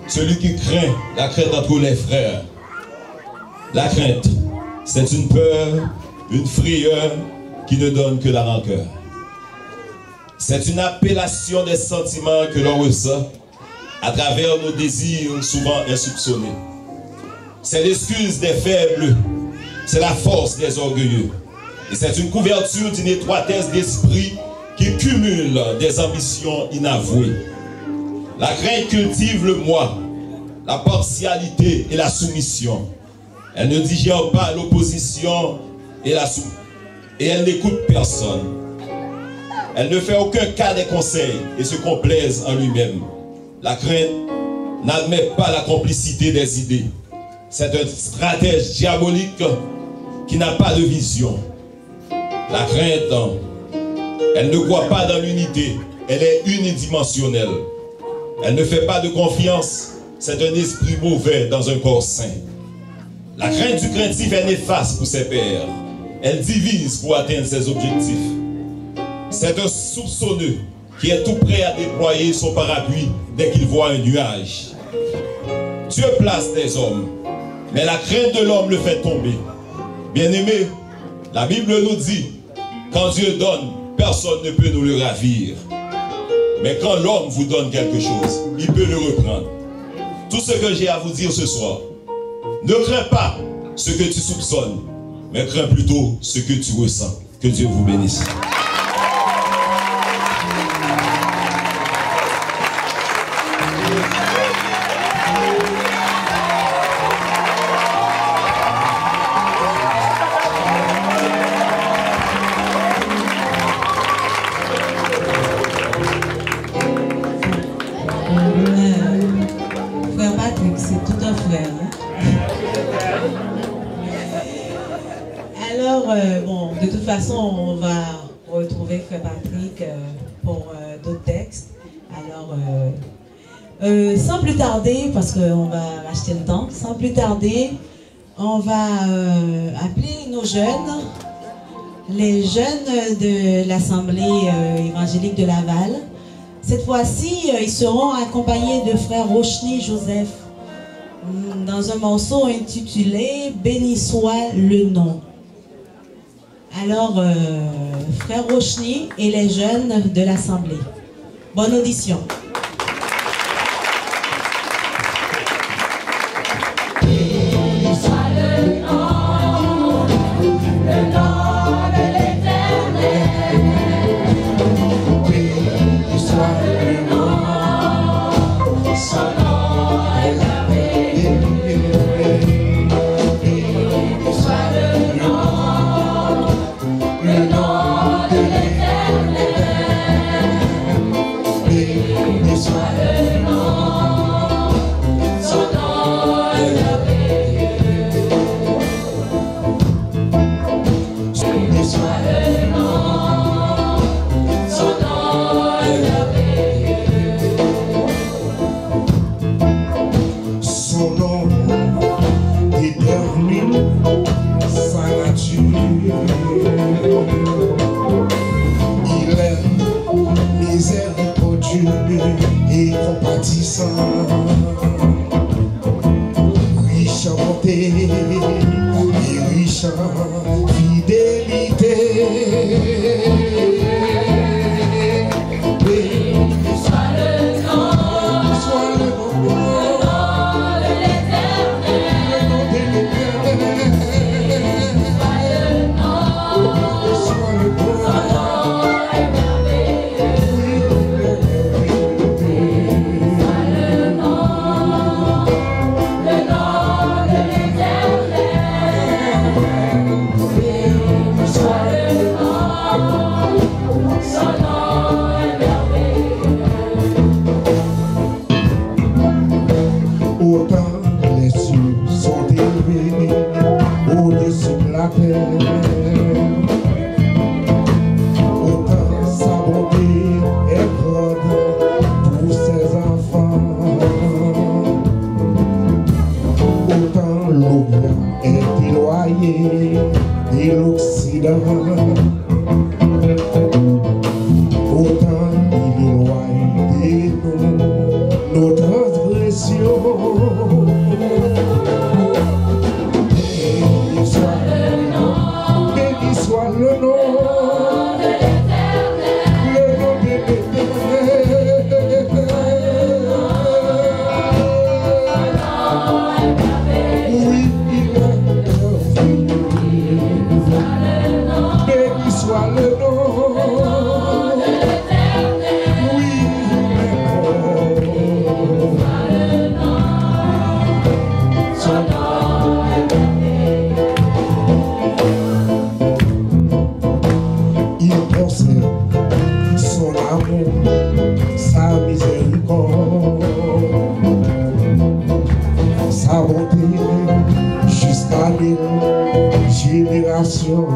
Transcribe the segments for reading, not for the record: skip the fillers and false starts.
celui qui craint, la crainte entre les frères. La crainte, c'est une peur, une frayeur qui ne donne que la rancœur. C'est une appellation des sentiments que l'on ressent à travers nos désirs souvent insoupçonnés. C'est l'excuse des faibles, c'est la force des orgueilleux. Et c'est une couverture d'une étroitesse d'esprit qui cumule des ambitions inavouées. La crainte cultive le moi, la partialité et la soumission. Elle ne digère pas l'opposition et elle n'écoute personne. Elle ne fait aucun cas des conseils et se complaise en lui-même. La crainte n'admet pas la complicité des idées. C'est un stratège diabolique qui n'a pas de vision. La crainte, elle ne croit pas dans l'unité. Elle est unidimensionnelle. Elle ne fait pas de confiance. C'est un esprit mauvais dans un corps sain. La crainte du craintif est néfaste pour ses pairs. Elle divise pour atteindre ses objectifs. C'est un soupçonneux qui est tout prêt à déployer son parapluie dès qu'il voit un nuage. Dieu place des hommes, mais la crainte de l'homme le fait tomber. Bien-aimés, la Bible nous dit, quand Dieu donne, personne ne peut nous le ravir. Mais quand l'homme vous donne quelque chose, il peut le reprendre. Tout ce que j'ai à vous dire ce soir, ne crains pas ce que tu soupçonnes, mais crains plutôt ce que tu ressens. Que Dieu vous bénisse. Frère Patrick, c'est tout un frère. Alors, bon, de toute façon, on va retrouver Frère Patrick pour d'autres textes. Alors, sans plus tarder, parce qu'on va acheter le temps, sans plus tarder, on va appeler nos jeunes, les jeunes de l'Assemblée évangélique de Laval. Cette fois-ci, ils seront accompagnés de frère Rochny Joseph dans un morceau intitulé « Béni soit le nom ». Alors, frère Rochny et les jeunes de l'Assemblée. Bonne audition. Et compatissant, riche en bonté et riche en fidélité. Et l'Occident, autant il éloigne de nous nos transgressions. cieux. Béni soit le nom, béni soit le nom de l'Éternel, le nom de l'Éternel. Oui, il est merveilleux. Béni soit le nom. Sa miséricorde, sa bonté jusqu'à des générations.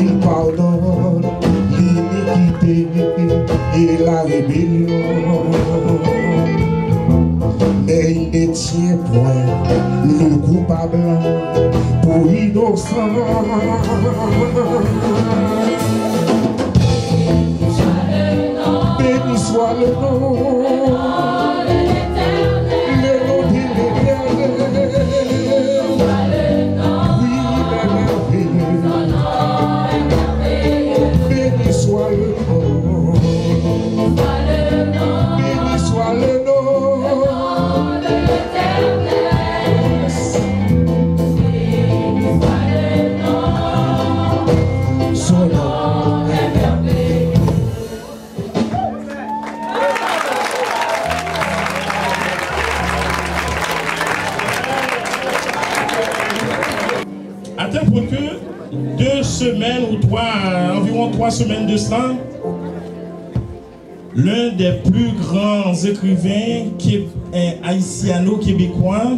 Il pardonne l'iniquité et la rébellion, mais il ne tient point le coupable pour innocent. Béni soit le nom de l'Éternel, le nom de l'Éternel. Oui, il est merveilleux. Béni soit le nom. Béni soit le nom de l'Éternel. Son nom est merveilleux. À tel point que 2 semaines ou 3, environ 3 semaines de cela, l'un des plus grands écrivains haïtiano-québécois,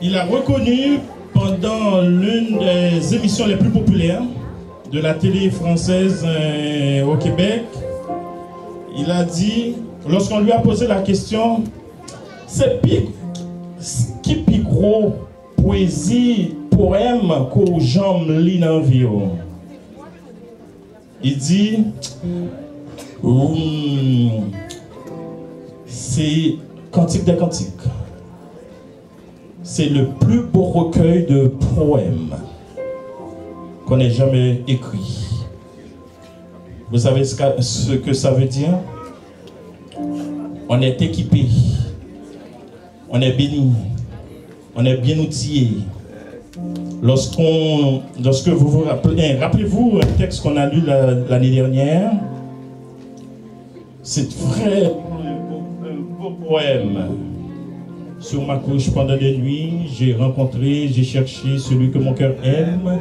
il a reconnu pendant l'une des émissions les plus populaires de la télé française au Québec, il a dit, lorsqu'on lui a posé la question, c'est qui plus gros poésie, poème qu'aux gens lisent dans la vie? Il dit, c'est Cantique des Cantiques. C'est le plus beau recueil de poèmes qu'on ait jamais écrit. Vous savez ce que ça veut dire? On est équipé, on est béni, on est bien outillé. Lorsque vous vous rappelez-vous un texte qu'on a lu l'année dernière, c'est vrai un beau poème. Sur ma couche pendant des nuits, j'ai cherché celui que mon cœur aime.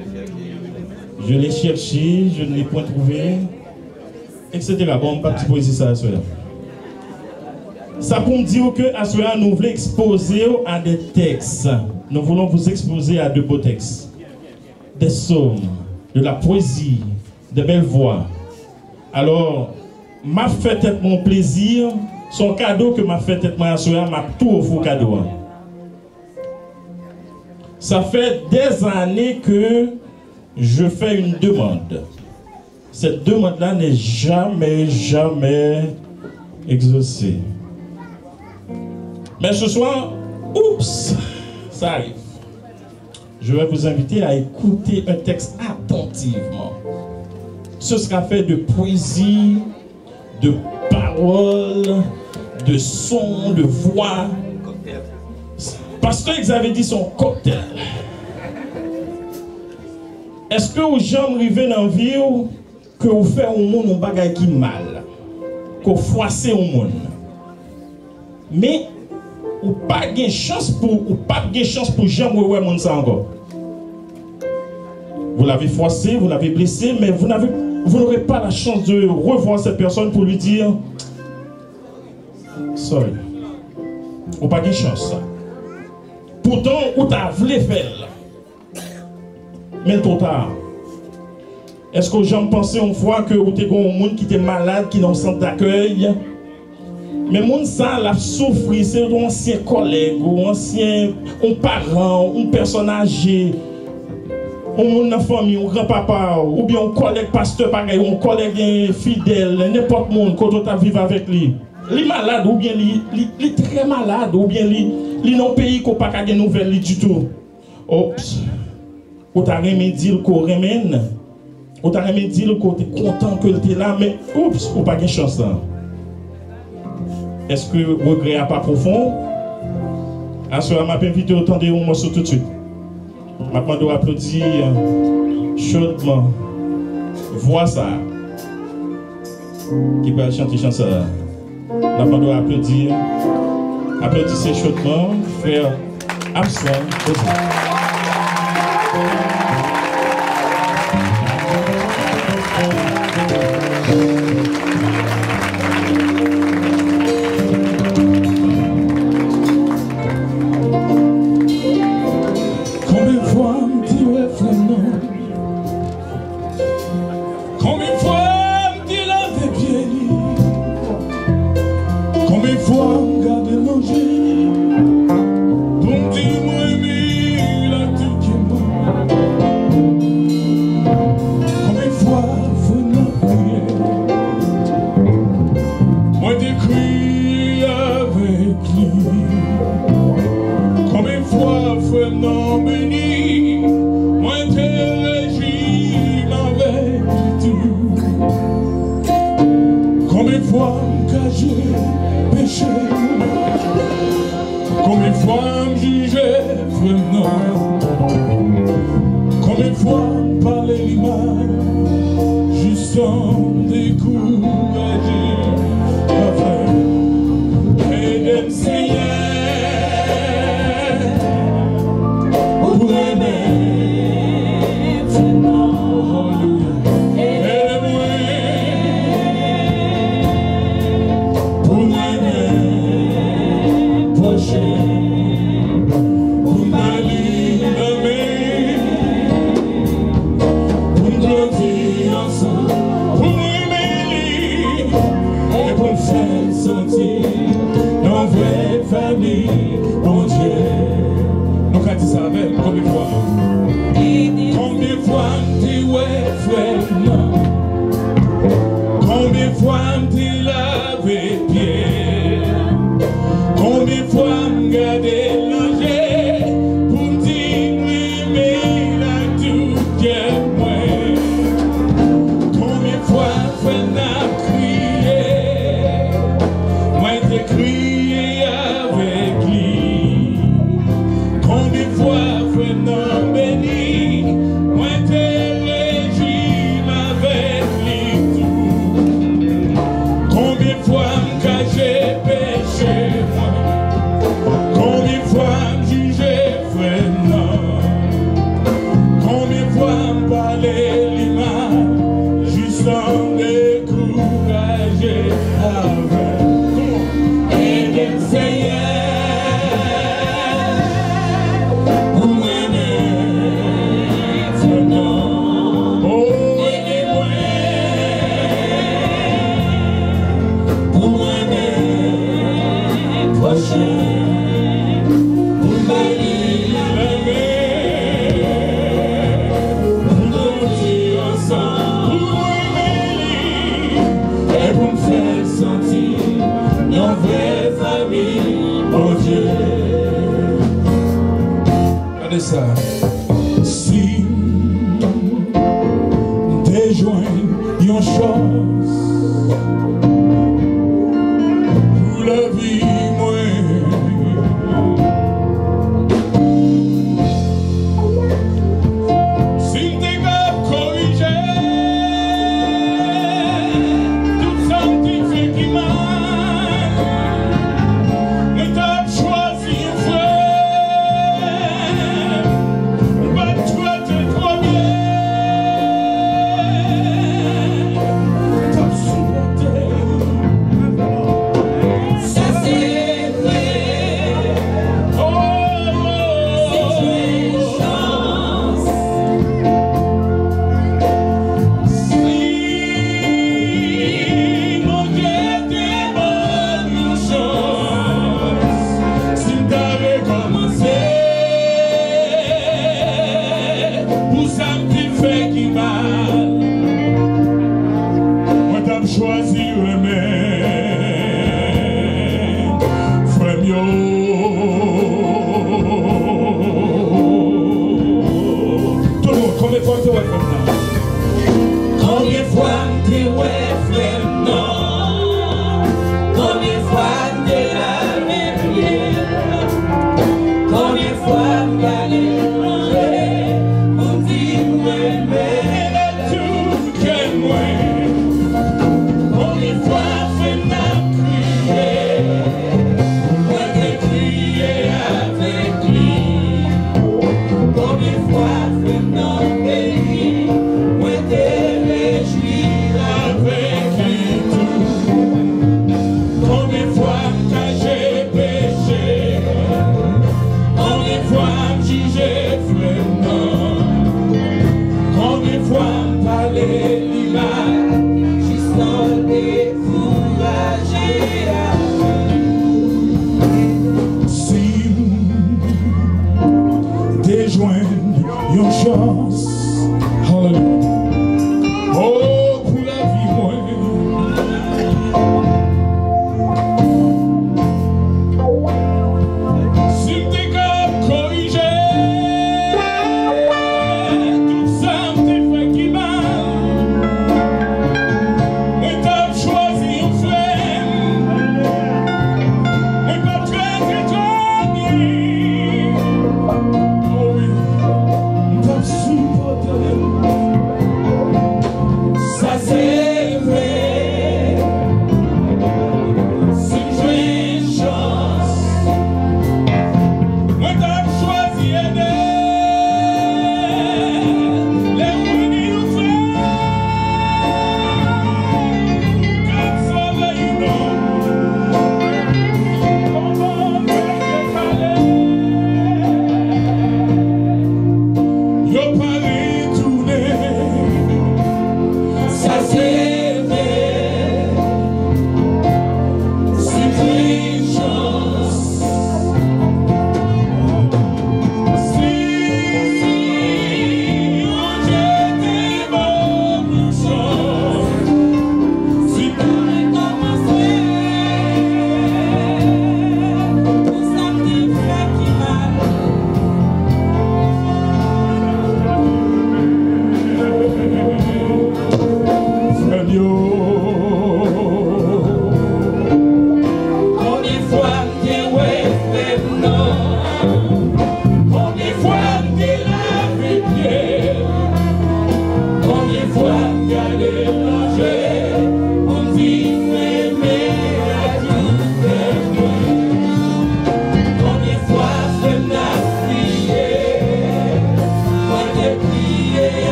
Je l'ai cherché, je ne l'ai point trouvé, etc. Bon, pas de poésie ça à cela. Ça pour me dire que à cela, nous voulons exposer à des textes. Nous voulons vous exposer à de beaux textes. Des psaumes, de la poésie, de belles voix. Alors, m'a fait être mon plaisir. Son cadeau que m'a fait être moi à cela, m'a tout offert cadeau. Ça fait des années que je fais une demande. Cette demande-là n'est jamais exaucée. Mais ce soir, oups, ça arrive. Je vais vous inviter à écouter un texte attentivement. Ce sera fait de poésie, de paroles, de sons, de voix. Pasteur Xavier dit son cocktail. Est-ce que vous gens arrivez dans la vie que vous faites au monde un bagage qui mal, que vous froissez au monde, mais ou pas de chance pour jamais voir monde ça encore. Vous l'avez froissé, vous l'avez blessé, mais vous n'aurez pas la chance de revoir cette personne pour lui dire sorry. Ou pas de chance. Pourtant, vous t'avez fait. Mais trop tard. Est-ce que les gens pensaient une fois que vous avez un monde qui était malade, qui n'a pas de centre d'accueil? Mais monde ça la souffrir, c'est un ancien collègue, ou ancien parent, une personne âgée. on a famille, on grand-papa, ou bien on collègue pasteur pareil, on collègue fidèle, n'importe monde, quand on vivre avec lui. Il est malade, ou bien il est très malade, ou bien il est dans un pays qu'on n'a pas de nouvelles du tout. Oups, on t'a remis dire qu'on remène, on t'a remis dire qu'on est content que tu es là, mais oups, on n'a pas de chance là. Est-ce que le regret n'est pas profond? À ce moment-là, je m'invite à entendre un morceau tout de suite. Je vais applaudir chaudement. Vois ça. Qui peut chanter chanson. Je vais applaudir. Applaudissez chaudement. Frère Absalom. Ensemble,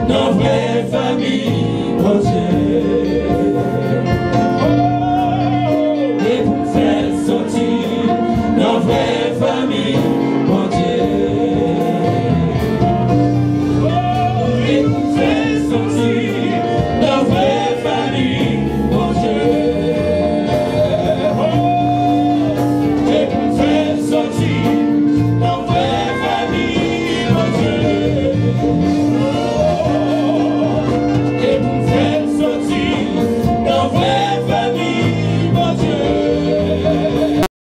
Dans vraie famille, oh Dieu.